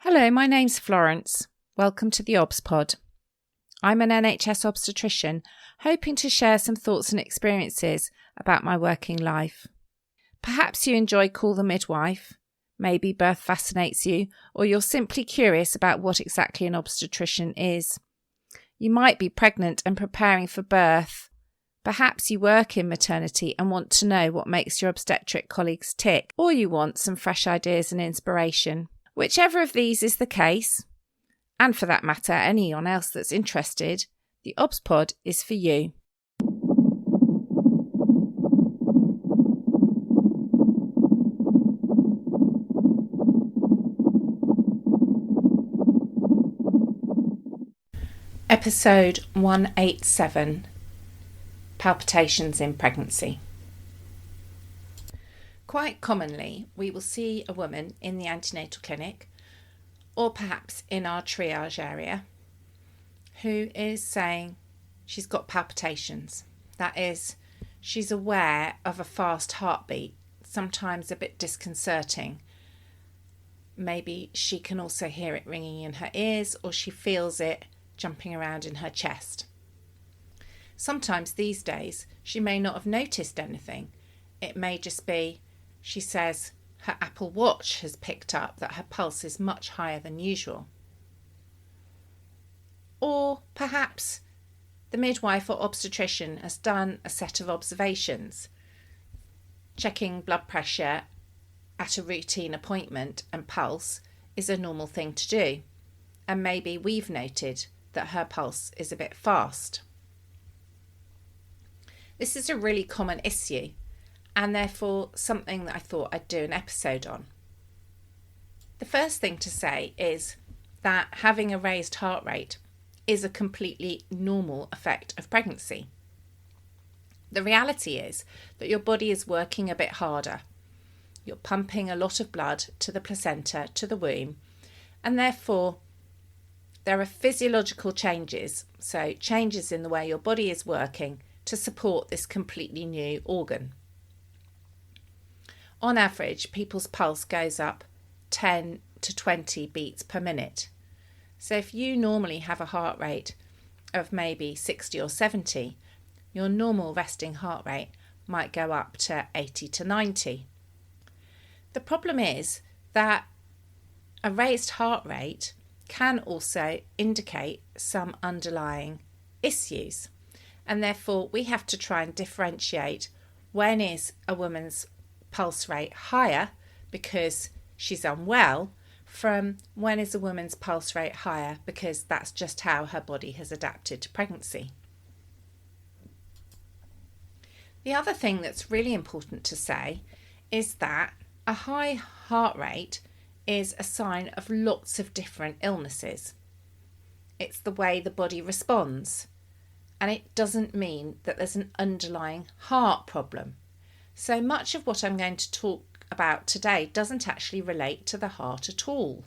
Hello, my name's Florence. Welcome to the OBS Pod. I'm an NHS obstetrician, hoping to share some thoughts and experiences about my working life. Perhaps you enjoy Call the Midwife, maybe birth fascinates you, or you're simply curious about what exactly an obstetrician is. You might be pregnant and preparing for birth. Perhaps you work in maternity and want to know what makes your obstetric colleagues tick, or you want some fresh ideas and inspiration. Whichever of these is the case, and for that matter anyone else that's interested, the OBS Pod is for you. Episode 187, Palpitations in Pregnancy. Quite commonly, we will see a woman in the antenatal clinic, or perhaps in our triage area, who is saying she's got palpitations. That is, she's aware of a fast heartbeat, sometimes a bit disconcerting. Maybe she can also hear it ringing in her ears, or she feels it jumping around in her chest. Sometimes these days, she may not have noticed anything. It may just be, she says, her Apple Watch has picked up that her pulse is much higher than usual. Or perhaps the midwife or obstetrician has done a set of observations. Checking blood pressure at a routine appointment and pulse is a normal thing to do. And maybe we've noted that her pulse is a bit fast. This is a really common issue, and therefore something that I thought I'd do an episode on. The first thing to say is that having a raised heart rate is a completely normal effect of pregnancy. The reality is that your body is working a bit harder. You're pumping a lot of blood to the placenta, to the womb, and therefore there are physiological changes, so changes in the way your body is working to support this completely new organ. On average, people's pulse goes up 10 to 20 beats per minute. So if you normally have a heart rate of maybe 60 or 70, your normal resting heart rate might go up to 80 to 90. The problem is that a raised heart rate can also indicate some underlying issues, and therefore we have to try and differentiate when is a woman's pulse rate higher because she's unwell from when is a woman's pulse rate higher because that's just how her body has adapted to pregnancy. The other thing that's really important to say is that a high heart rate is a sign of lots of different illnesses. It's the way the body responds, and it doesn't mean that there's an underlying heart problem. So much of what I'm going to talk about today doesn't actually relate to the heart at all.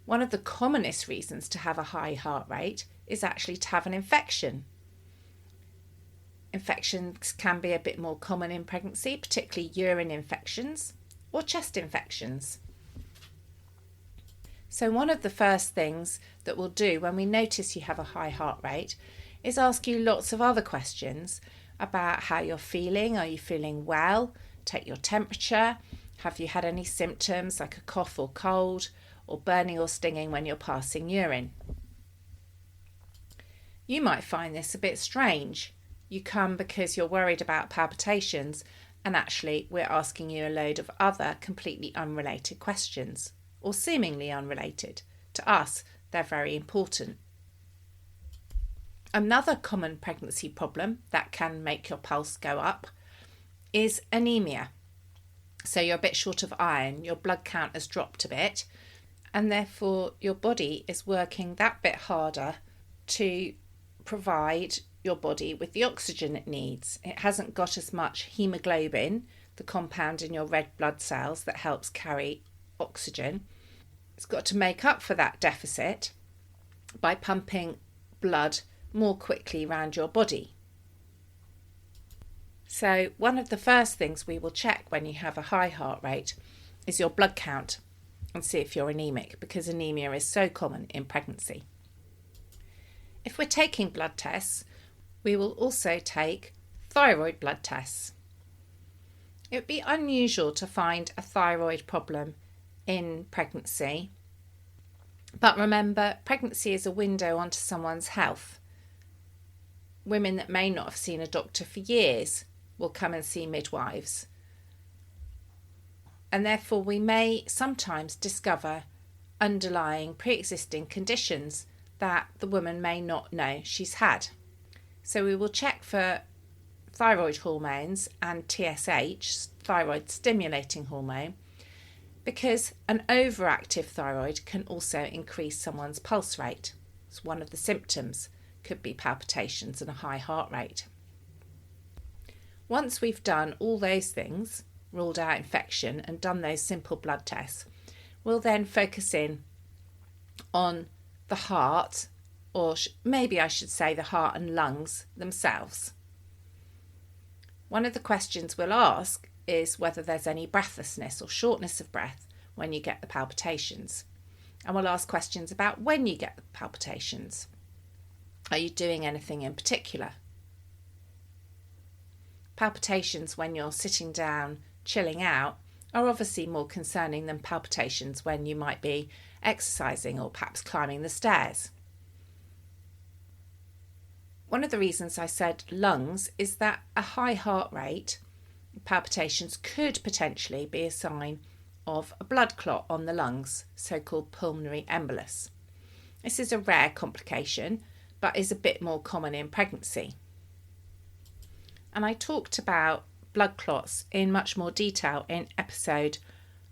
One of the commonest reasons to have a high heart rate is actually to have an infection. Infections can be a bit more common in pregnancy, particularly urine infections or chest infections. So one of the first things that we'll do when we notice you have a high heart rate is ask you lots of other questions about how you're feeling. Are you feeling well? Take your temperature. Have you had any symptoms like a cough or cold, or burning or stinging when you're passing urine? You might find this a bit strange. You come because you're worried about palpitations, and actually we're asking you a load of other completely unrelated questions, or seemingly unrelated. To us, they're very important. Another common pregnancy problem that can make your pulse go up is anaemia. So you're a bit short of iron, your blood count has dropped a bit, and therefore your body is working that bit harder to provide your body with the oxygen it needs. It hasn't got as much haemoglobin, the compound in your red blood cells that helps carry oxygen. It's got to make up for that deficit by pumping blood more quickly around your body. So one of the first things we will check when you have a high heart rate is your blood count. and see if you're anemic, because anemia is so common in pregnancy. If we're taking blood tests, we will also take thyroid blood tests. It would be unusual to find a thyroid problem in pregnancy, but remember, pregnancy is a window onto someone's health. Women that may not have seen a doctor for years will come and see midwives, and therefore we may sometimes discover underlying pre-existing conditions that the woman may not know she's had. So we will check for thyroid hormones and TSH, thyroid stimulating hormone, because an overactive thyroid can also increase someone's pulse rate. It's one of the symptoms, could be palpitations and a high heart rate. Once we've done all those things, ruled out infection and done those simple blood tests, we'll then focus in on the heart, or maybe I should say the heart and lungs themselves. One of the questions we'll ask is whether there's any breathlessness or shortness of breath when you get the palpitations. And we'll ask questions about when you get the palpitations. Are you doing anything in particular? Palpitations when you're sitting down, chilling out, are obviously more concerning than palpitations when you might be exercising or perhaps climbing the stairs. One of the reasons I said lungs is that a high heart rate, palpitations, could potentially be a sign of a blood clot on the lungs, so-called pulmonary embolus. This is a rare complication, but is a bit more common in pregnancy. And I talked about blood clots in much more detail in episode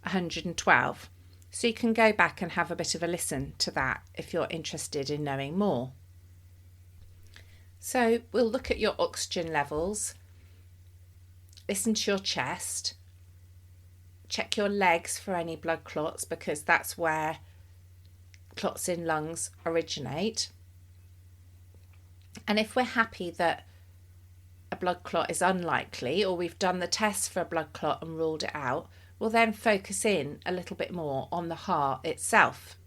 112, so you can go back and have a bit of a listen to that if you're interested in knowing more. So we'll look at your oxygen levels, listen to your chest, check your legs for any blood clots, because that's where clots in lungs originate. And if we're happy that a blood clot is unlikely, or we've done the tests for a blood clot and ruled it out, we'll then focus in a little bit more on the heart itself.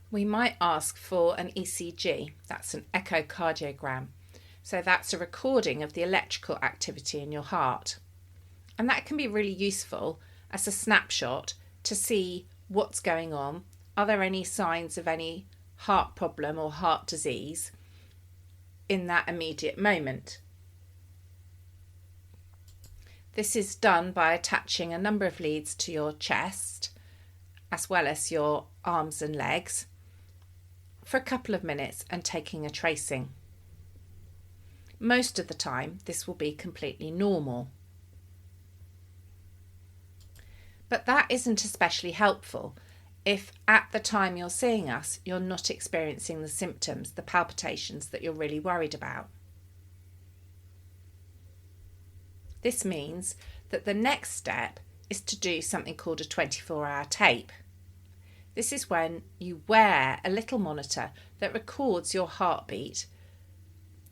We might ask for an ECG, that's an echocardiogram. So that's a recording of the electrical activity in your heart. And that can be really useful as a snapshot to see what's going on. Are there any signs of any heart problem or heart disease in that immediate moment? This is done by attaching a number of leads to your chest as well as your arms and legs for a couple of minutes and taking a tracing. Most of the time this will be completely normal. But that isn't especially helpful if at the time you're seeing us you're not experiencing the symptoms, the palpitations that you're really worried about. This means that the next step is to do something called a 24-hour tape. This is when you wear a little monitor that records your heartbeat,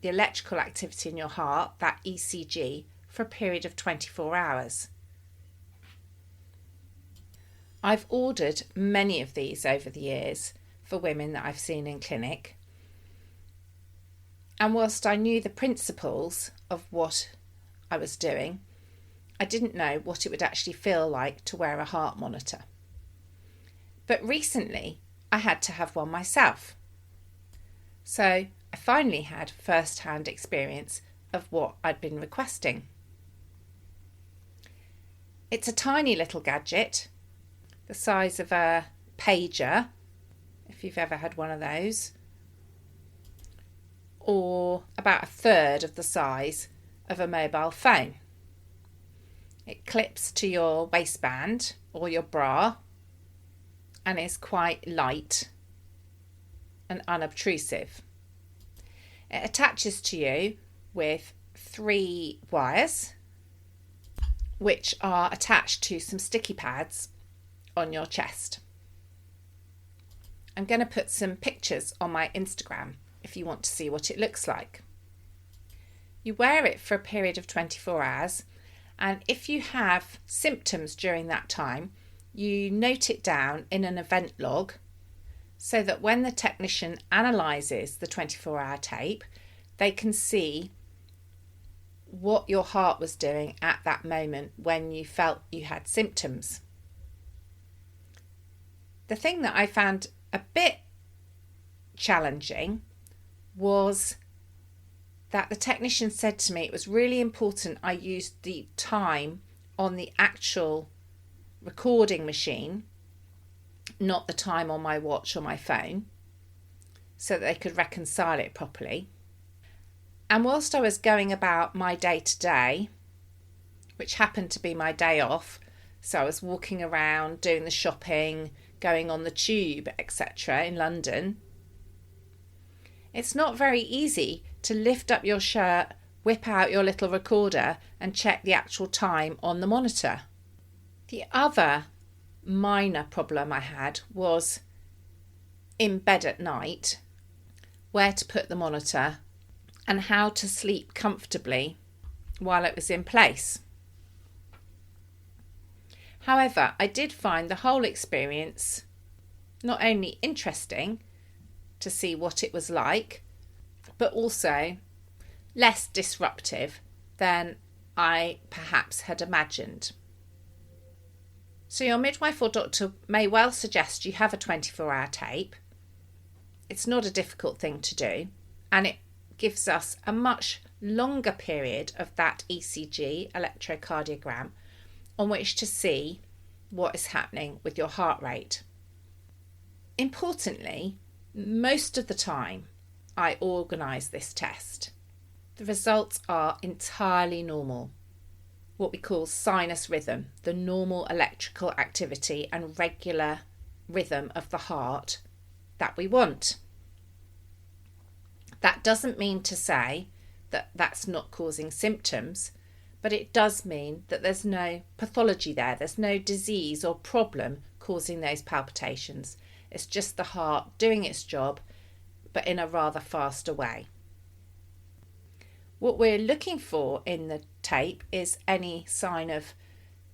the electrical activity in your heart, that ECG, for a period of 24 hours. I've ordered many of these over the years for women that I've seen in clinic. And whilst I knew the principles of what I was doing, I didn't know what it would actually feel like to wear a heart monitor. But recently I had to have one myself. So I finally had first-hand experience of what I'd been requesting. It's a tiny little gadget, the size of a pager, if you've ever had one of those, or about a third of the size of a mobile phone. It clips to your waistband or your bra and is quite light and unobtrusive. It attaches to you with 3 wires which are attached to some sticky pads on your chest. I'm going to put some pictures on my Instagram if you want to see what it looks like. You wear it for a period of 24 hours, and if you have symptoms during that time, you note it down in an event log so that when the technician analyses the 24-hour tape, they can see what your heart was doing at that moment when you felt you had symptoms. The thing that I found a bit challenging was that the technician said to me it was really important I used the time on the actual recording machine, not the time on my watch or my phone, so that they could reconcile it properly. And whilst I was going about my day-to-day, which happened to be my day off, so I was walking around, doing the shopping, going on the tube, etc. in London, it's not very easy to lift up your shirt, whip out your little recorder and check the actual time on the monitor. The other minor problem I had was in bed at night, where to put the monitor and how to sleep comfortably while it was in place. However, I did find the whole experience not only interesting to see what it was like, but also less disruptive than I perhaps had imagined. So your midwife or doctor may well suggest you have a 24-hour tape. It's not a difficult thing to do, and it gives us a much longer period of that ECG, electrocardiogram, on which to see what is happening with your heart rate. Importantly, most of the time I organise this test. The results are entirely normal, what we call sinus rhythm, the normal electrical activity and regular rhythm of the heart that we want. That doesn't mean to say that that's not causing symptoms, but it does mean that there's no pathology there, there's no disease or problem causing those palpitations. It's just the heart doing its job, but in a rather faster way. What we're looking for in the tape is any sign of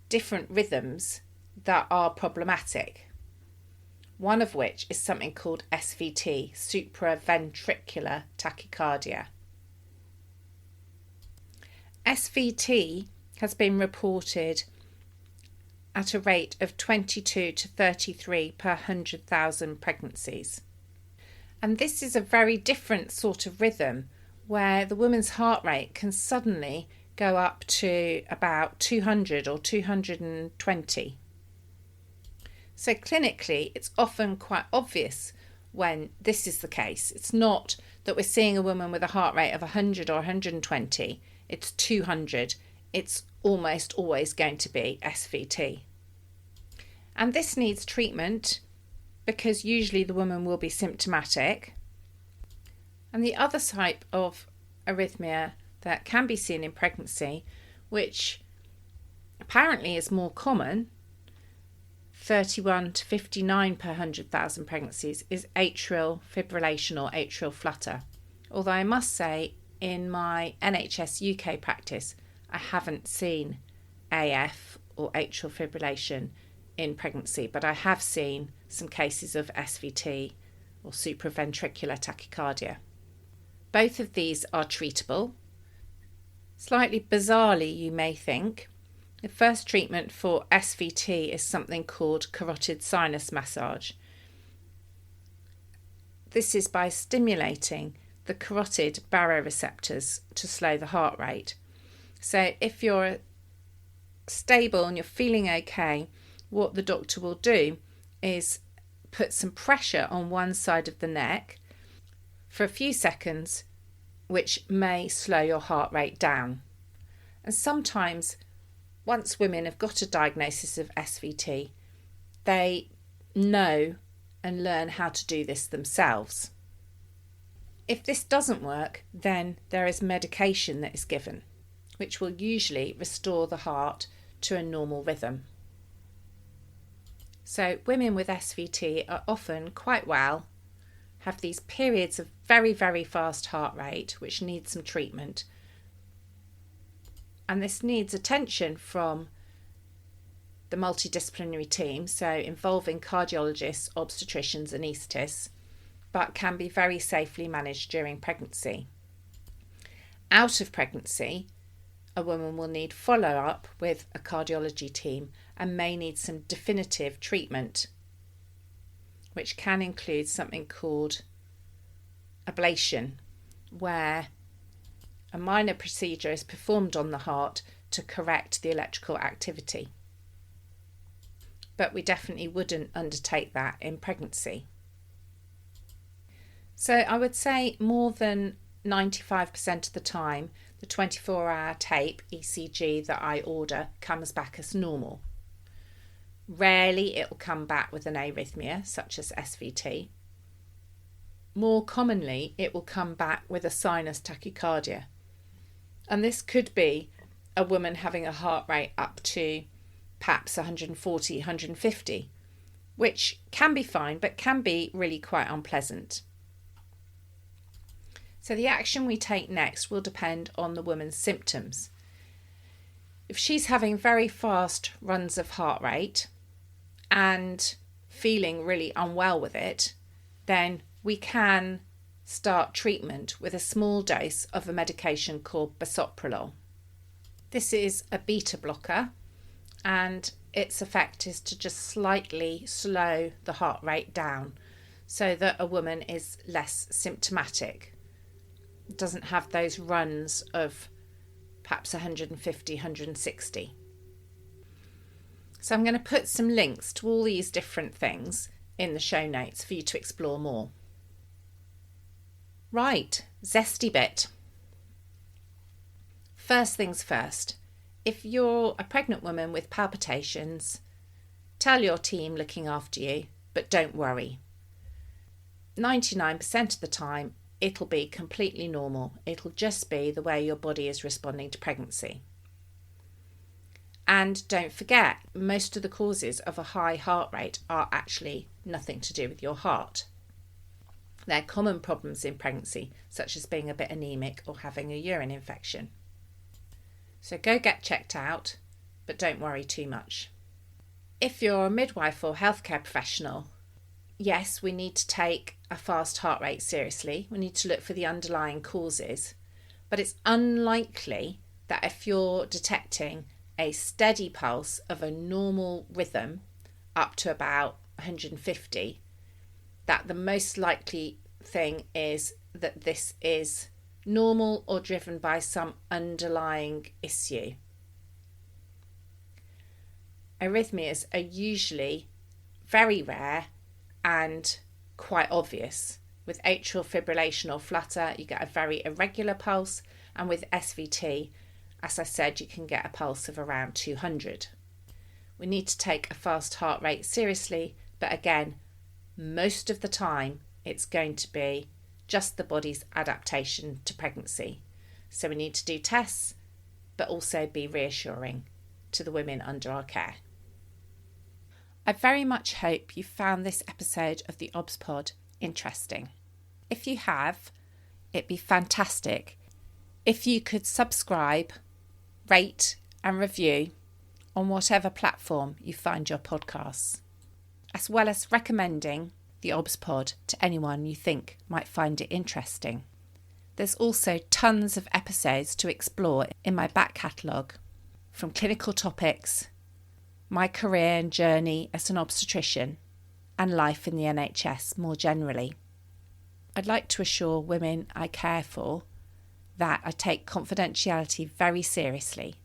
different rhythms that are problematic. One of which is something called SVT, supraventricular tachycardia. SVT has been reported at a rate of 22 to 33 per 100,000 pregnancies. And this is a very different sort of rhythm where the woman's heart rate can suddenly go up to about 200 or 220. So clinically, it's often quite obvious when this is the case. It's not that we're seeing a woman with a heart rate of 100 or 120, it's 200. It's almost always going to be SVT. And this needs treatment because usually the woman will be symptomatic. And the other type of arrhythmia that can be seen in pregnancy, which apparently is more common, 31 to 59 per 100,000 pregnancies, is atrial fibrillation or atrial flutter. Although I must say, in my NHS UK practice, I haven't seen AF or atrial fibrillation in pregnancy, but I have seen some cases of SVT or supraventricular tachycardia. Both of these are treatable. Slightly bizarrely, you may think, the first treatment for SVT is something called carotid sinus massage. This is by stimulating the carotid baroreceptors to slow the heart rate. So if you're stable and you're feeling okay, what the doctor will do is put some pressure on one side of the neck for a few seconds, which may slow your heart rate down. And sometimes, once women have got a diagnosis of SVT, they know and learn how to do this themselves. If this doesn't work, then there is medication that is given, which will usually restore the heart to a normal rhythm. So women with SVT are often quite well, have these periods of very, very fast heart rate, which needs some treatment. And this needs attention from the multidisciplinary team, so involving cardiologists, obstetricians, anaesthetists, but can be very safely managed during pregnancy. Out of pregnancy, a woman will need follow-up with a cardiology team and may need some definitive treatment, which can include something called ablation, where a minor procedure is performed on the heart to correct the electrical activity. But we definitely wouldn't undertake that in pregnancy. So I would say more than 95% of the time, the 24-hour tape ECG that I order comes back as normal. Rarely it will come back with an arrhythmia, such as SVT. More commonly, it will come back with a sinus tachycardia. And this could be a woman having a heart rate up to perhaps 140, 150, which can be fine, but can be really quite unpleasant. So the action we take next will depend on the woman's symptoms. If she's having very fast runs of heart rate and feeling really unwell with it, then we can start treatment with a small dose of a medication called bisoprolol. This is a beta blocker, and its effect is to just slightly slow the heart rate down so that a woman is less symptomatic. Doesn't have those runs of perhaps 150, 160. So I'm going to put some links to all these different things in the show notes for you to explore more. Right, zesty bit. First things first, if you're a pregnant woman with palpitations, tell your team looking after you, but don't worry. 99% of the time, it'll be completely normal. It'll just be the way your body is responding to pregnancy. And don't forget, most of the causes of a high heart rate are actually nothing to do with your heart. They're common problems in pregnancy, such as being a bit anemic or having a urine infection. So go get checked out, but don't worry too much. If you're a midwife or healthcare professional, yes, we need to take a fast heart rate seriously. We need to look for the underlying causes. But it's unlikely that if you're detecting a steady pulse of a normal rhythm up to about 150, that the most likely thing is that this is normal or driven by some underlying issue. Arrhythmias are usually very rare and quite obvious. With atrial fibrillation or flutter, you get a very irregular pulse, and with SVT, as I said, you can get a pulse of around 200. We need to take a fast heart rate seriously, but again, most of the time it's going to be just the body's adaptation to pregnancy. So we need to do tests, but also be reassuring to the women under our care. I very much hope you found this episode of the OBS Pod interesting. If you have, it'd be fantastic if you could subscribe, rate and review on whatever platform you find your podcasts, as well as recommending the OBS Pod to anyone you think might find it interesting. There's also tons of episodes to explore in my back catalogue, from clinical topics, my career and journey as an obstetrician, and life in the NHS more generally. I'd like to assure women I care for that I take confidentiality very seriously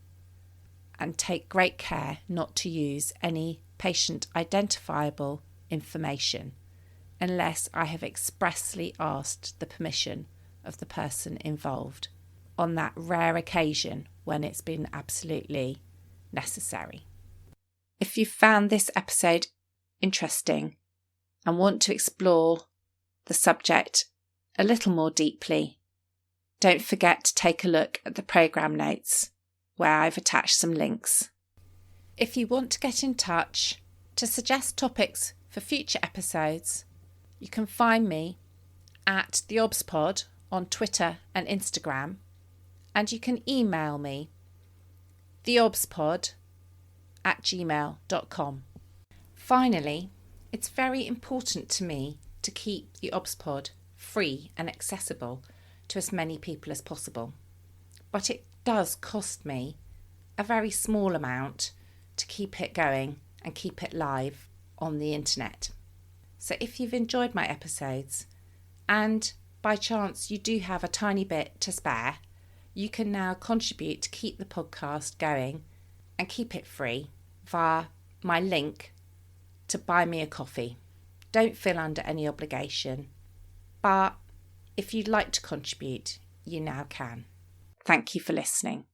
and take great care not to use any patient identifiable information unless I have expressly asked the permission of the person involved on that rare occasion when it's been absolutely necessary. If you found this episode interesting and want to explore the subject a little more deeply, don't forget to take a look at the programme notes where I've attached some links. If you want to get in touch to suggest topics for future episodes, you can find me at the OBS Pod on Twitter and Instagram, and you can email me theobspod obspod@gmail.com. Finally, it's very important to me to keep the ObsPod free and accessible to as many people as possible. But it does cost me a very small amount to keep it going and keep it live on the internet. So if you've enjoyed my episodes and by chance you do have a tiny bit to spare, you can now contribute to keep the podcast going and keep it free via my link to buy me a coffee. Don't feel under any obligation, but if you'd like to contribute, you now can. Thank you for listening.